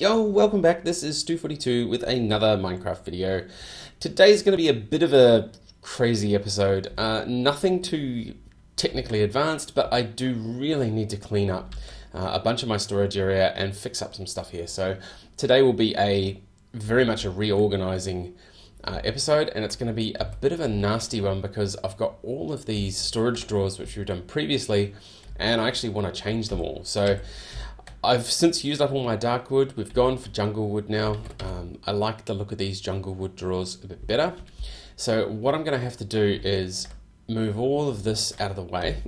Yo, welcome back. This is Stu42 with another Minecraft video. Today's going to be a bit of a crazy episode. Nothing too technically advanced, but I do really need to clean up a bunch of my storage area and fix up some stuff here. So today will be very much a reorganizing episode, and it's going to be a bit of a nasty one because I've got all of these storage drawers which we've done previously, and I actually want to change them all. So I've since used up all my dark wood. We've gone for jungle wood now. I like the look of these jungle wood drawers a bit better. So what I'm going to have to do is move all of this out of the way.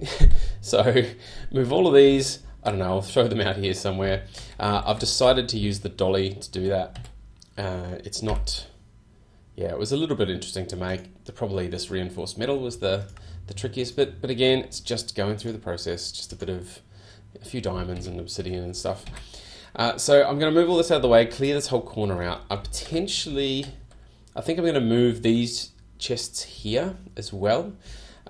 So move all of these. I don't know, I'll throw them out here somewhere. I've decided to use the dolly to do that. It's not... Yeah, it was a little bit interesting to make. Probably this reinforced metal was the trickiest bit. But again, it's just going through the process. Just a few diamonds and obsidian and stuff. So I'm going to move all this out of the way, clear this whole corner out. I think I'm going to move these chests here as well.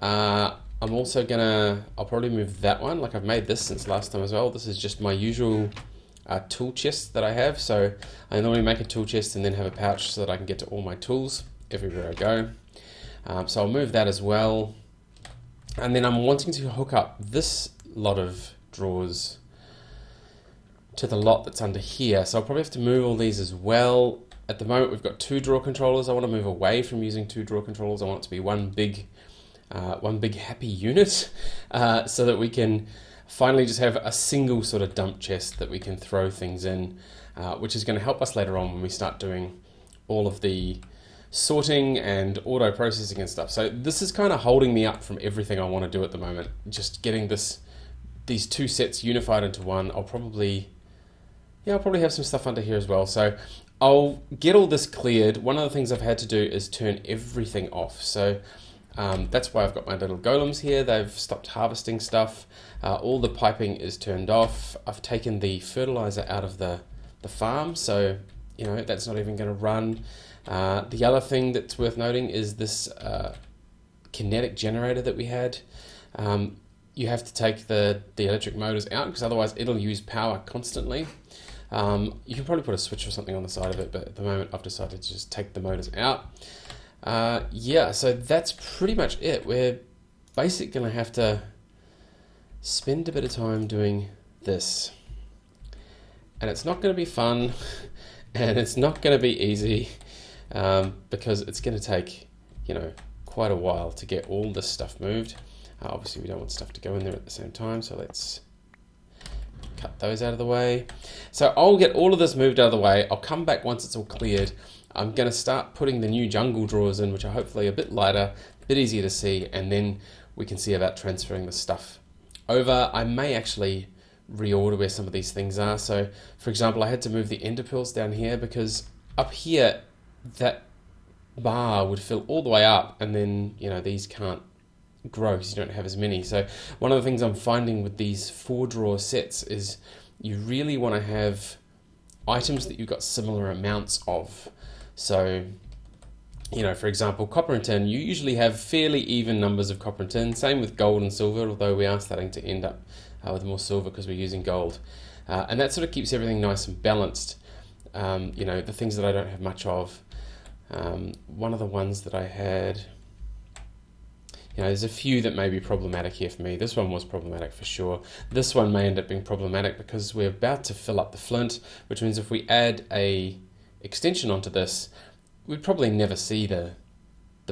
I'll probably move that one. Like, I've made this since last time as well. This is just my usual tool chest that I have. So I normally make a tool chest and then have a pouch so that I can get to all my tools everywhere I go. So I'll move that as well. And then I'm wanting to hook up this lot of drawers to the lot that's under here, so I'll probably have to move all these as well. At the moment we've got 2 drawer controllers. I want to move away from using 2 drawer controllers. I want it to be one big happy unit, so that we can finally just have a single sort of dump chest that we can throw things in, which is going to help us later on when we start doing all of the sorting and auto processing and stuff. So this is kind of holding me up from everything I want to do at the moment, just getting these 2 sets unified into one. I'll probably have some stuff under here as well. So I'll get all this cleared. One of the things I've had to do is turn everything off. So that's why I've got my little golems here. They've stopped harvesting stuff. All the piping is turned off. I've taken the fertilizer out of the farm, so that's not even going to run. The other thing that's worth noting is this kinetic generator that we had. You have to take the electric motors out because otherwise it'll use power constantly. You can probably put a switch or something on the side of it, but at the moment I've decided to just take the motors out. So that's pretty much it. We're basically going to have to spend a bit of time doing this. And it's not going to be fun, and it's not going to be easy, because it's going to take, quite a while to get all this stuff moved. Obviously we don't want stuff to go in there at the same time, so let's cut those out of the way. So I'll get all of this moved out of the way. I'll come back once it's all cleared. I'm going to start putting the new jungle drawers in, which are hopefully a bit lighter, a bit easier to see, and then we can see about transferring the stuff over. I may actually reorder where some of these things are. So for example, I had to move the ender pearls down here because up here that bar would fill all the way up, and then these can't grow because you don't have as many. So one of the things I'm finding with these 4 drawer sets is you really want to have items that you've got similar amounts of. So for example, copper and tin, you usually have fairly even numbers of copper and tin. Same with gold and silver, although we are starting to end up with more silver because we're using gold, and that sort of keeps everything nice and balanced. The things that I don't have much of, one of the ones that I had, there's a few that may be problematic here for me. This one was problematic for sure. This one may end up being problematic because we're about to fill up the flint, which means if we add a extension onto this, we'd probably never see the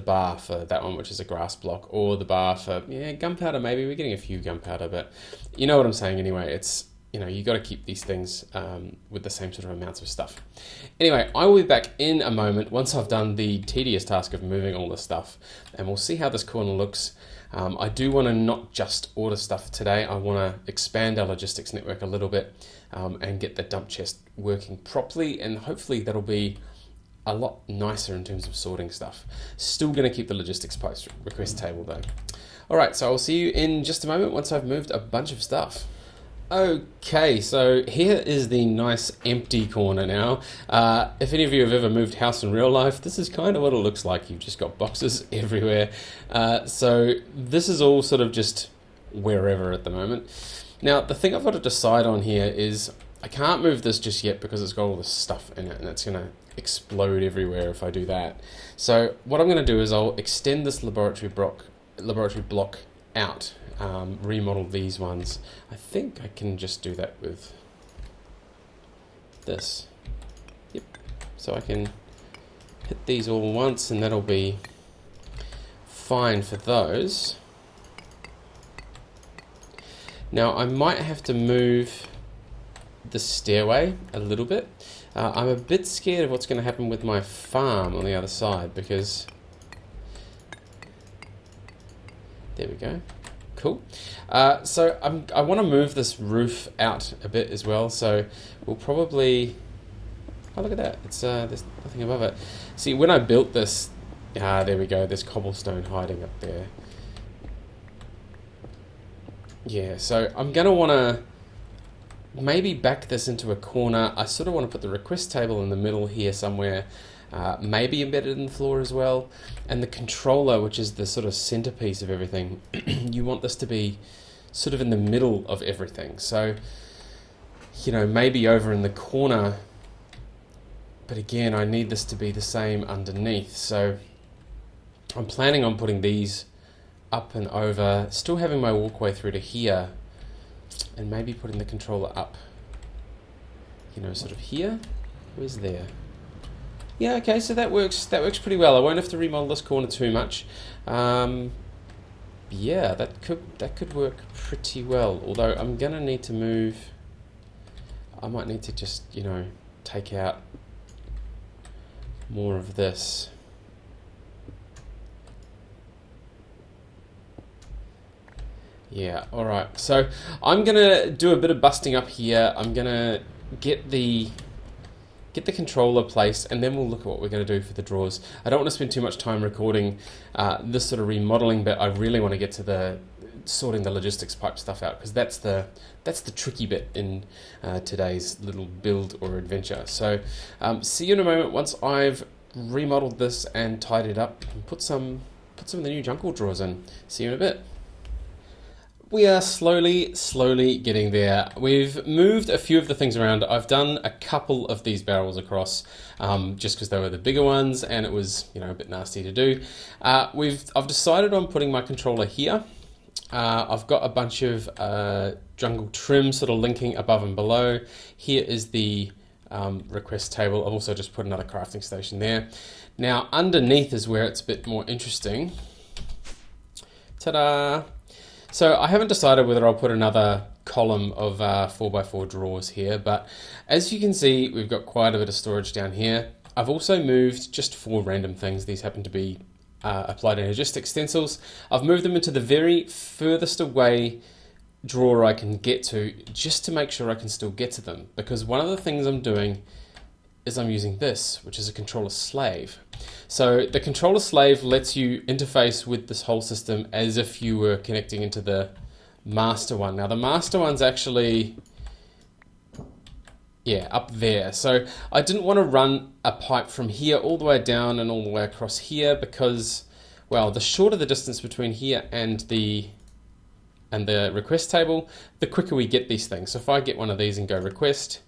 bar for that one, which is a grass block, or the bar for gunpowder. Maybe we're getting a few gunpowder, but you know what I'm saying anyway. It's you got to keep these things with the same sort of amounts of stuff. Anyway, I will be back in a moment once I've done the tedious task of moving all this stuff, and we'll see how this corner looks. I do want to not just order stuff today. I want to expand our logistics network a little bit, and get the dump chest working properly, and hopefully that'll be a lot nicer in terms of sorting stuff. Still going to keep the logistics post request table though. Alright, so I'll see you in just a moment once I've moved a bunch of stuff. Okay, so here is the nice empty corner now. If any of you have ever moved house in real life, this is kind of what it looks like. You've just got boxes everywhere. So this is all sort of just wherever at the moment. Now, the thing I've got to decide on here is I can't move this just yet because it's got all this stuff in it and it's going to explode everywhere if I do that. So what I'm going to do is I'll extend this laboratory block out, remodel these ones. I think I can just do that with this. Yep. So I can hit these all once and that'll be fine for those. Now I might have to move the stairway a little bit. I'm a bit scared of what's going to happen with my farm on the other side because there we go. Cool. So I want to move this roof out a bit as well. So we'll probably, oh look at that, it's there's nothing above it. See, when I built this, there we go, there's cobblestone hiding up there. Yeah, so I'm going to want to maybe back this into a corner. I sort of want to put the request table in the middle here somewhere, maybe embedded in the floor as well. And the controller, which is the sort of centerpiece of everything, you want this to be sort of in the middle of everything. So, you know, maybe over in the corner, but again, I need this to be the same underneath. So I'm planning on putting these up and over, still having my walkway through to here, and maybe putting the controller up, you know, sort of here. Where's there? Yeah, okay, so that works pretty well. I won't have to remodel this corner too much. Yeah, that could work pretty well, although I'm gonna need to move, I might need to just, you know, take out more of this. Yeah, alright, so I'm gonna do a bit of busting up here. I'm gonna get the controller placed, and then we'll look at what we're going to do for the drawers. I don't want to spend too much time recording this sort of remodeling, but I really want to get to the sorting the logistics pipe stuff out, because that's the tricky bit in today's little build or adventure. So see you in a moment once I've remodeled this and tidied it up and put some of the new jungle drawers in. See you in a bit. We are slowly getting there. We've moved a few of the things around. I've done a couple of these barrels across, just because they were the bigger ones and it was, you know, a bit nasty to do. I've decided on putting my controller here. I've got a bunch of jungle trim sort of linking above and below. Here is the request table. I've also just put another crafting station there. Now underneath is where it's a bit more interesting. Ta-da! So I haven't decided whether I'll put another column of 4x4 drawers here, but as you can see, we've got quite a bit of storage down here. I've also moved just 4 random things. These happen to be applied energistic stencils. I've moved them into the very furthest away drawer I can get to, just to make sure I can still get to them, because one of the things I'm doing is I'm using this, which is a controller slave. So the controller slave lets you interface with this whole system as if you were connecting into the master one. Now the master one's actually, yeah, up there. So I didn't want to run a pipe from here all the way down and all the way across here, because, well, the shorter the distance between here and the request table, the quicker we get these things. So if I get one of these and go request,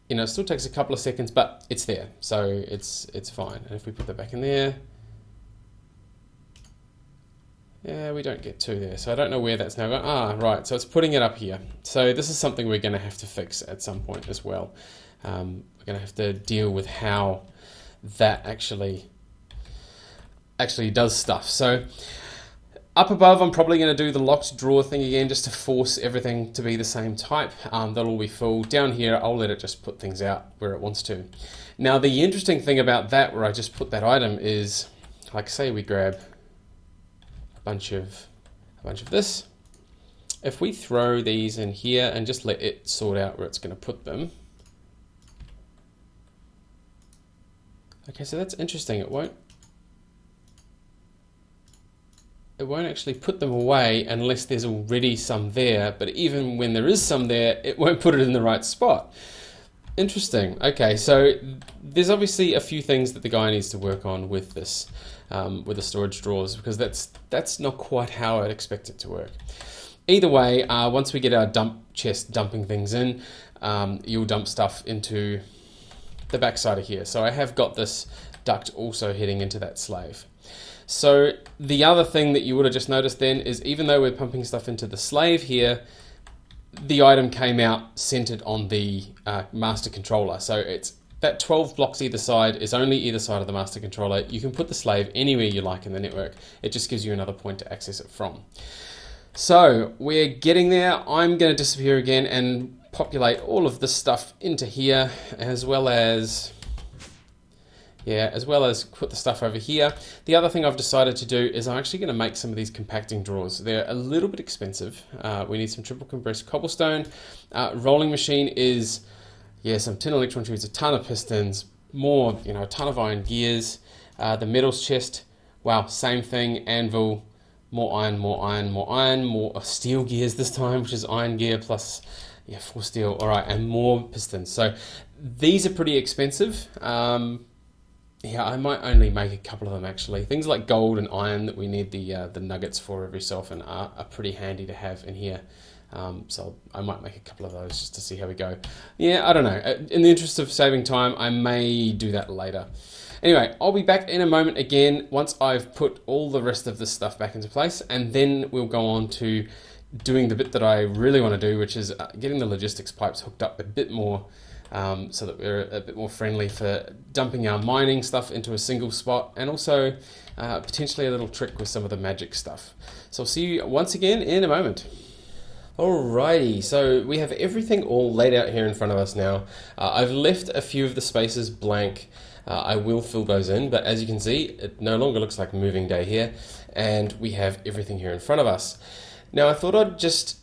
you know, it still takes a couple of seconds, but it's there, so it's fine. And if we put that back in there, yeah, we don't get 2 there, so I don't know where that's now going. Ah, right, so it's putting it up here. So this is something we're going to have to fix at some point as well. We're going to have to deal with how that actually does stuff. So up above, I'm probably going to do the locked drawer thing again, just to force everything to be the same type. That'll all be full. Down here, I'll let it just put things out where it wants to. Now, the interesting thing about that, where I just put that item, is, like, say we grab a bunch of this. If we throw these in here and just let it sort out where it's going to put them. Okay, so that's interesting. It won't actually put them away unless there's already some there, but even when there is some there, it won't put it in the right spot. Interesting. Okay, so there's obviously a few things that the guy needs to work on with this, with the storage drawers, because that's not quite how I'd expect it to work. Either way, once we get our dump chest dumping things in, you'll dump stuff into the backside of here. So I have got this duct also heading into that slave. So the other thing that you would have just noticed then is even though we're pumping stuff into the slave here, the item came out centered on the master controller. So it's that 12 blocks either side is only either side of the master controller. You can put the slave anywhere you like in the network. It just gives you another point to access it from. So we're getting there. I'm going to disappear again and populate all of this stuff into here, as well as put the stuff over here. The other thing I've decided to do is I'm actually going to make some of these compacting drawers. They're a little bit expensive. We need some triple compressed cobblestone. Rolling machine is, some tin electron tubes, a ton of pistons, more, a ton of iron gears. The metals chest, wow, same thing, anvil, more iron, more steel gears this time, which is iron gear plus 4 steel, all right, and more pistons. So these are pretty expensive. I might only make a couple of them actually. Things like gold and iron that we need the nuggets for every so often are pretty handy to have in here. So I might make a couple of those just to see how we go. I don't know. In the interest of saving time, I may do that later. Anyway, I'll be back in a moment again once I've put all the rest of this stuff back into place, and then we'll go on to doing the bit that I really want to do, which is getting the logistics pipes hooked up a bit more, so that we're a bit more friendly for dumping our mining stuff into a single spot, and also potentially a little trick with some of the magic stuff. So I'll see you once again in a moment. Alrighty, so we have everything all laid out here in front of us now. I've left a few of the spaces blank. I will fill those in, but as you can see, it no longer looks like moving day here, and we have everything here in front of us. Now I thought I'd just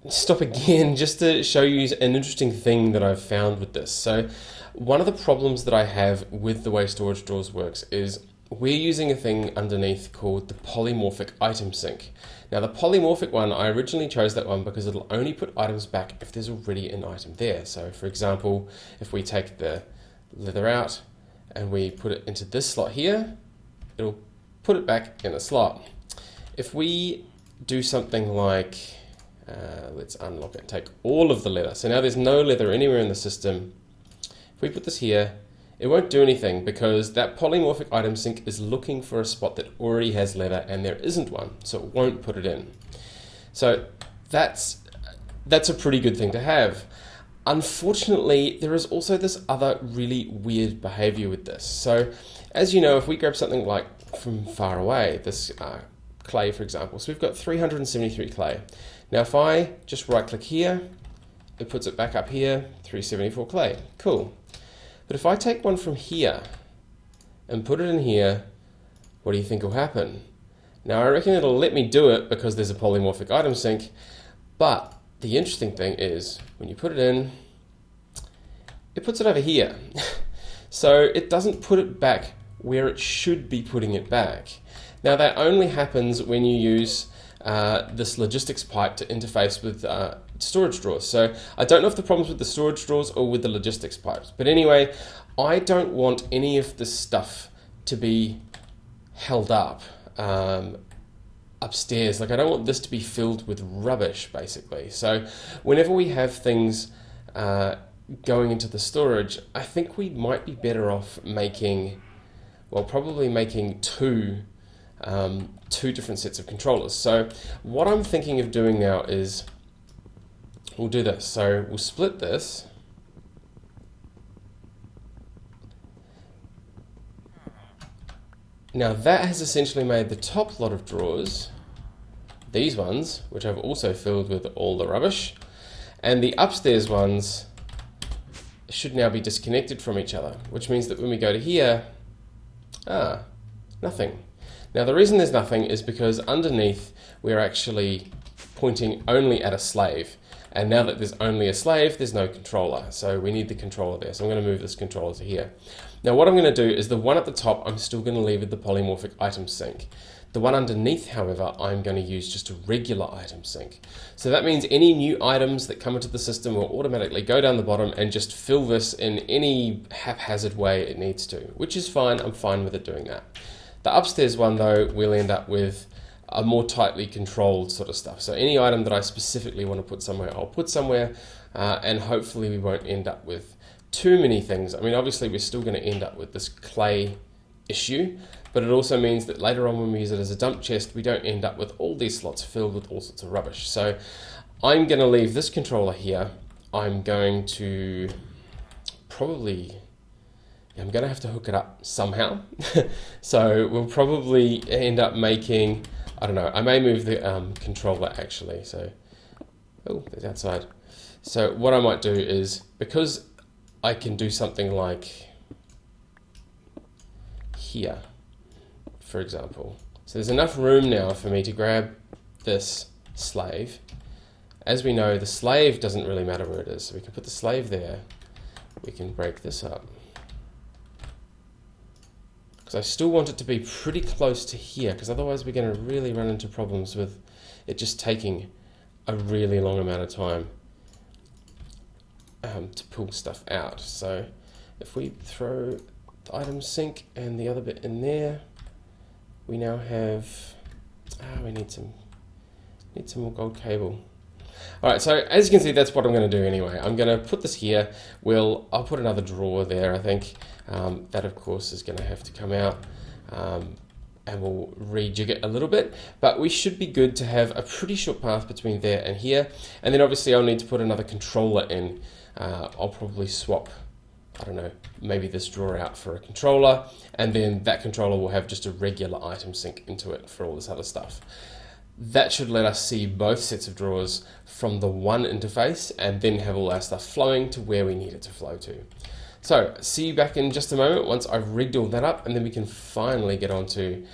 stop again just to show you an interesting thing that I've found with this. So one of the problems that I have with the way storage drawers works is we're using a thing underneath called the polymorphic item sync. Now the polymorphic one, I originally chose that one because it'll only put items back if there's already an item there. So for example, if we take the leather out and we put it into this slot here, it'll put it back in the slot. If we do something like, let's unlock it, take all of the leather. So now there's no leather anywhere in the system. If we put this here, it won't do anything because that polymorphic item sync is looking for a spot that already has leather and there isn't one, so it won't put it in. So that's a pretty good thing to have. Unfortunately, there is also this other really weird behavior with this. So as you know, if we grab something like from far away, this clay for example, so we've got 373 clay. Now if I just right click here, it puts it back up here, 374 clay, cool. But if I take one from here and put it in here, what do you think will happen? Now I reckon it'll let me do it because there's a polymorphic item sync, but the interesting thing is when you put it in, it puts it over here. So it doesn't put it back where it should be putting it back. Now that only happens when you use this logistics pipe to interface with storage drawers. So I don't know if the problem's with the storage drawers or with the logistics pipes. But anyway, I don't want any of this stuff to be held up upstairs. Like I don't want this to be filled with rubbish, basically. So whenever we have things going into the storage, I think we might be better off making, well, probably making two different sets of controllers. So what I'm thinking of doing now is we'll do this. So we'll split this. Now that has essentially made the top lot of drawers, these ones, which I've also filled with all the rubbish, and the upstairs ones should now be disconnected from each other, which means that when we go to here, nothing. Now the reason there's nothing is because underneath we're actually pointing only at a slave, and now that there's only a slave, there's no controller, so we need the controller there. So I'm going to move this controller to here. Now what I'm going to do is the one at the top I'm still going to leave with the polymorphic item sync. The one underneath, however, I'm going to use just a regular item sync. So that means any new items that come into the system will automatically go down the bottom and just fill this in any haphazard way it needs to, which is fine. I'm fine with it doing that. The upstairs one, though, we'll end up with a more tightly controlled sort of stuff. So any item that I specifically want to put somewhere, I'll put somewhere. and hopefully we won't end up with too many things. I mean, obviously we're still going to end up with this clay issue, but it also means that later on when we use it as a dump chest, we don't end up with all these slots filled with all sorts of rubbish. So I'm going to leave this controller here. I'm going to I'm going to have to hook it up somehow. So we'll probably end up making, I don't know, I may move the controller actually. So, oh, it's outside. So what I might do is, because I can do something like here, for example. So there's enough room now for me to grab this slave. As we know, the slave doesn't really matter where it is. So we can put the slave there. We can break this up. Because I still want it to be pretty close to here, because otherwise we're going to really run into problems with it just taking a really long amount of time to pull stuff out. So if we throw the item sink and the other bit in there, we now have, we need some more gold cable. All right, so as you can see, that's what I'm going to do anyway. I'm going to put this here. I'll put another drawer there, I think. That, of course, is going to have to come out, and we'll rejig it a little bit. But we should be good to have a pretty short path between there and here. And then, obviously, I'll need to put another controller in. I'll probably swap, I don't know, maybe this drawer out for a controller, and then that controller will have just a regular item sink into it for all this other stuff. That should let us see both sets of drawers from the one interface and then have all our stuff flowing to where we need it to flow to. So, see you back in just a moment once I've rigged all that up, and then we can finally get on to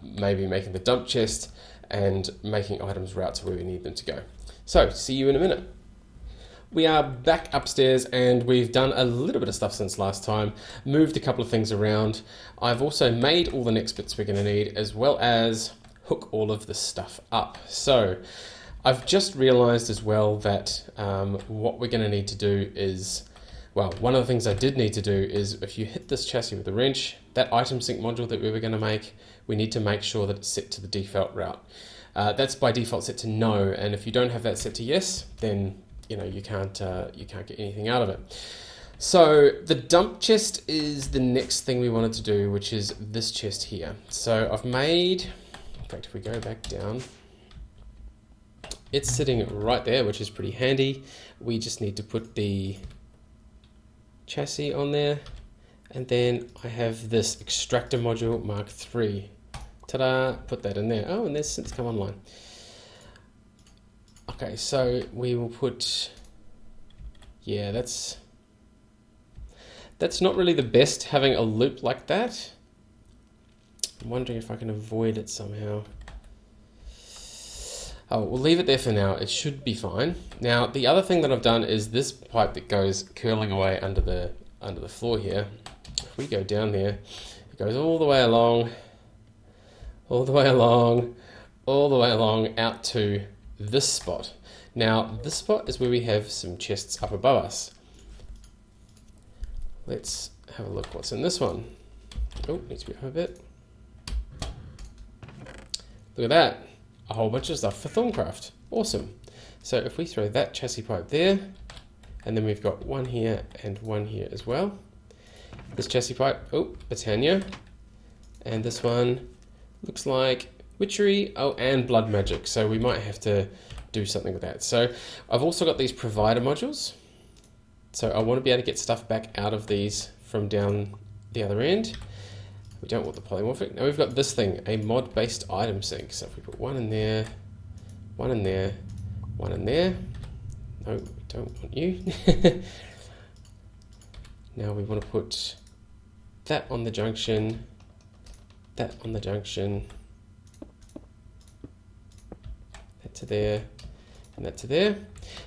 maybe making the dump chest and making items route to where we need them to go. So, see you in a minute. We are back upstairs and we've done a little bit of stuff since last time, moved a couple of things around. I've also made all the next bits we're going to need, as well as hook all of this stuff up. So I've just realized as well that what we're going to need to do is, well, one of the things I did need to do is, if you hit this chassis with a wrench, that item sync module that we were going to make, we need to make sure that it's set to the default route. That's by default set to no, and if you don't have that set to yes, then you can't get anything out of it. So the dump chest is the next thing we wanted to do, which is this chest here. So I've made, in fact, if we go back down, it's sitting right there, which is pretty handy. We just need to put the chassis on there, and then I have this extractor module Mark III. Ta-da! Put that in there. Oh, and there's since come online. Okay, so we will put, yeah, that's not really the best, having a loop like that. I'm wondering if I can avoid it somehow. Oh, we'll leave it there for now. It should be fine. Now, the other thing that I've done is this pipe that goes curling away under the floor here. If we go down there, it goes all the way along, all the way along, all the way along out to this spot. Now, this spot is where we have some chests up above us. Let's have a look what's in this one. Oh, needs to be up a bit. Look at that. A whole bunch of stuff for Thorncraft. Awesome. So if we throw that chassis pipe there, and then we've got one here and one here as well. This chassis pipe, oh, Britannia. And this one looks like witchery, oh, and blood magic. So we might have to do something with that. So I've also got these provider modules. So I want to be able to get stuff back out of these from down the other end. We don't want the polymorphic. Now we've got this thing, a mod-based item sync. So if we put one in there, one in there, one in there. No, we don't want you. Now we want to put that on the junction, that on the junction, that to there, and that to there.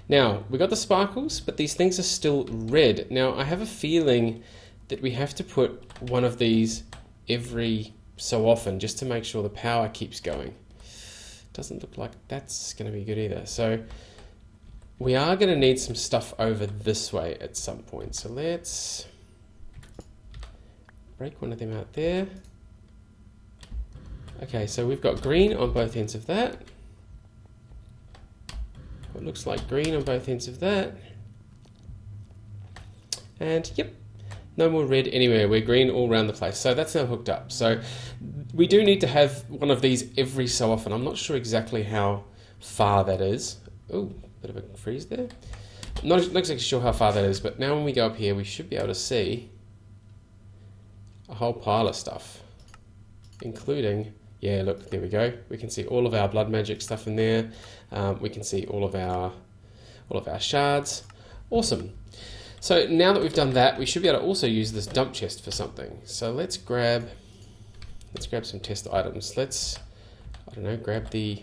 Now, we got the sparkles, but these things are still red. Now, I have a feeling that we have to put one of these every so often just to make sure the power keeps going. Doesn't look like that's going to be good either. So we are going to need some stuff over this way at some point. So let's break one of them out there. Okay, so we've got green on both ends of that. It looks like green on both ends of that. And yep, no more red anywhere. We're green all around the place. So that's now hooked up. So we do need to have one of these every so often. I'm not sure exactly how far that is. Oh, bit of a freeze there. I'm not exactly sure how far that is, but now when we go up here, we should be able to see a whole pile of stuff, including, yeah, look, there we go. We can see all of our blood magic stuff in there. We can see all of our shards. Awesome. So now that we've done that, we should be able to also use this dump chest for something. So let's grab some test items. Let's, I don't know, grab the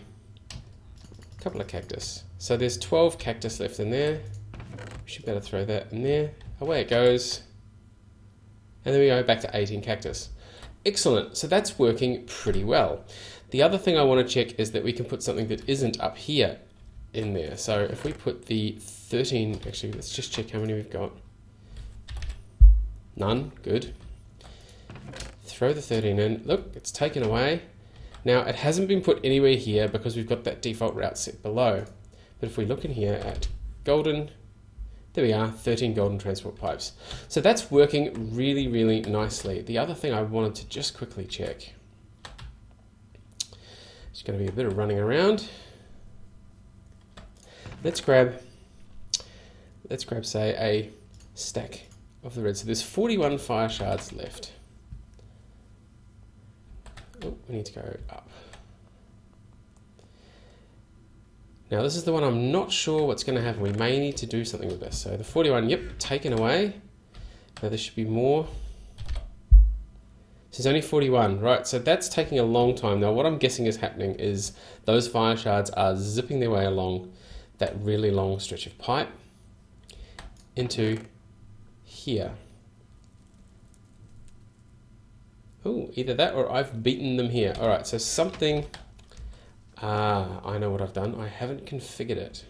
couple of cactus. So there's 12 cactus left in there. We should be able to throw that in there. Away it goes. And then we go back to 18 cactus. Excellent. So that's working pretty well. The other thing I want to check is that we can put something that isn't up here in there. So if we put the 13, actually let's just check how many we've got. None, good. Throw the 13 in, look, it's taken away. Now it hasn't been put anywhere here because we've got that default route set below. But if we look in here at golden, there we are, 13 golden transport pipes. So that's working really, really nicely. The other thing I wanted to just quickly check, it's going to be a bit of running around. Let's grab, say, a stack of the red. So there's 41 fire shards left. Oh, we need to go up. Now this is the one I'm not sure what's going to happen. We may need to do something with this. So the 41, yep, taken away. Now there should be more. So there's only 41, right? So that's taking a long time. Now what I'm guessing is happening is those fire shards are zipping their way along that really long stretch of pipe into here. Oh, either that or I've beaten them here. All right, so something, I know what I've done. I haven't configured it.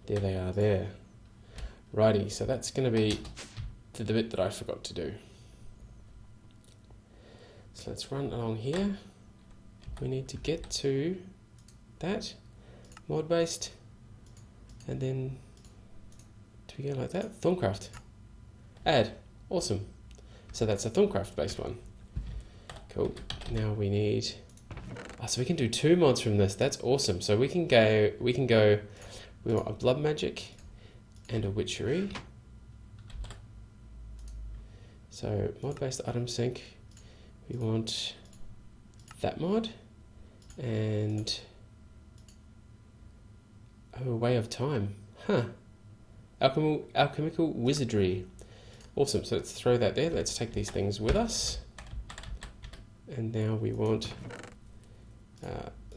There they are there. Righty, so that's gonna be the bit that I forgot to do. So let's run along here. We need to get to that. Mod based, and then do we go like that? Thorncraft. Add. Awesome. So that's a Thorncraft based one. Cool. Now we need, so we can do 2 mods from this. That's awesome. So we can go, we want a blood magic and a witchery. So mod based item sync, we want that mod and a way of time. Huh. Alchemical wizardry. Awesome. So let's throw that there. Let's take these things with us. And now we want,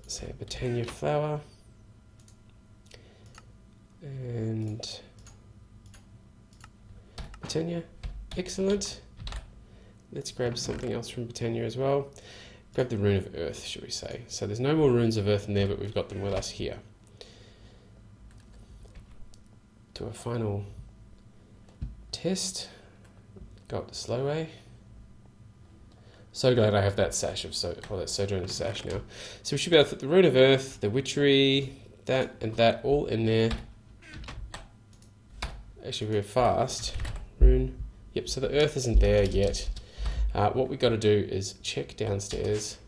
say, a Britannia flower. And Britannia. Excellent. Let's grab something else from Britannia as well. Grab the Rune of Earth, should we say. So there's no more Runes of Earth in there, but we've got them with us here. Do a final test. Go up the slow way. So glad I have that sash of that Sojourner sash now. So we should be able to put the Rune of Earth, the Witchery, that and that all in there. Actually, we're fast. Rune. Yep, so the Earth isn't there yet. What we got to do is check downstairs.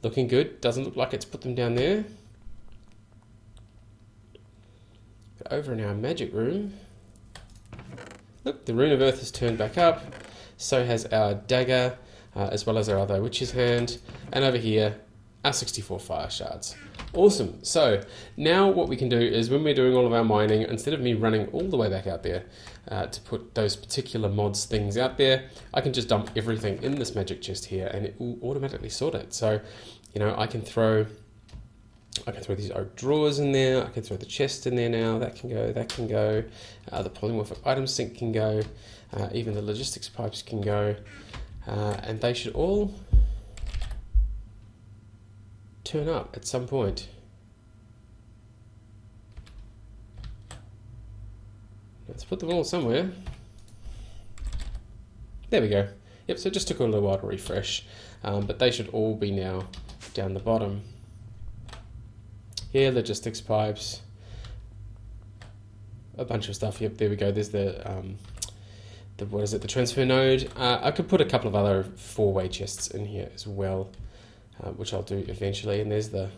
Looking good. Doesn't look like it's put them down there. But over in our magic room, look, the Rune of Earth has turned back up. So has our dagger, as well as our other witch's hand. And over here, our 64 fire shards. Awesome. So now what we can do is when we're doing all of our mining, instead of me running all the way back out there to put those particular mods things out there, I can just dump everything in this magic chest here and it will automatically sort it. So, you know, I can throw these oak drawers in there, I can throw the chest in there now, that can go, the polymorphic item sync can go, even the logistics pipes can go, and they should all turn up at some point. Let's put them all somewhere. There we go. Yep, so it just took a little while to refresh, but they should all be now down the bottom. Here, logistics pipes. a bunch of stuff. Yep, there we go. There's the what is it? The transfer node. I could put a couple of other 4-way chests in here as well, which I'll do eventually. And there's the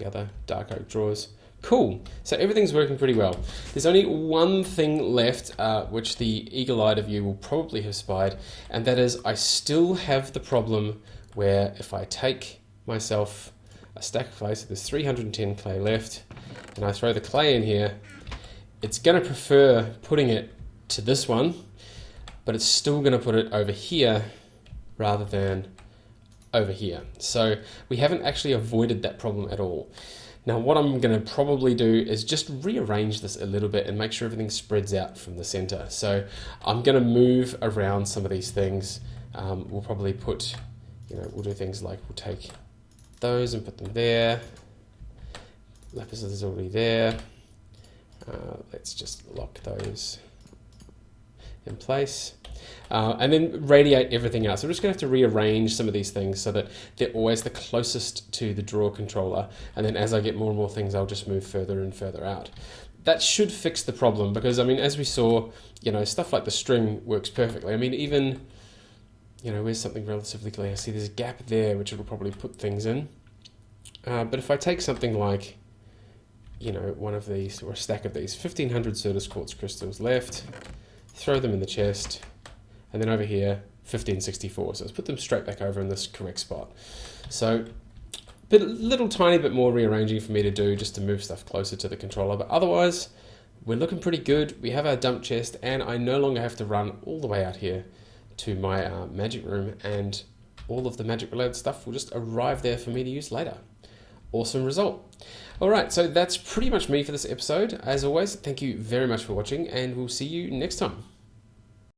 other dark oak drawers. Cool. So everything's working pretty well. There's only one thing left, which the eagle-eyed of you will probably have spied, and that is I still have the problem where if I take myself a stack of clay, so there's 310 clay left, and I throw the clay in here, it's going to prefer putting it to this one, but it's still going to put it over here rather than over here. So we haven't actually avoided that problem at all. Now what I'm going to probably do is just rearrange this a little bit and make sure everything spreads out from the center. So I'm going to move around some of these things. We'll probably put, we'll do things like we'll take those and put them there. Lapis is already there. Let's just lock those in place. And then radiate everything else. So we're just going to have to rearrange some of these things so that they're always the closest to the drawer controller. And then as I get more and more things, I'll just move further and further out. That should fix the problem because, as we saw, stuff like the string works perfectly. Even, where's something relatively clear? See, there's a gap there, which it'll probably put things in. But if I take something like, one of these or a stack of these, 1500 Certus quartz crystals left, throw them in the chest, and then over here 1564, so let's put them straight back over in this correct spot. So a little tiny bit more rearranging for me to do just to move stuff closer to the controller, but otherwise we're looking pretty good. We have our dump chest and I no longer have to run all the way out here to my magic room, and all of the magic related stuff will just arrive there for me to use later. Awesome result. Alright, so that's pretty much me for this episode. As always, thank you very much for watching, and we'll see you next time.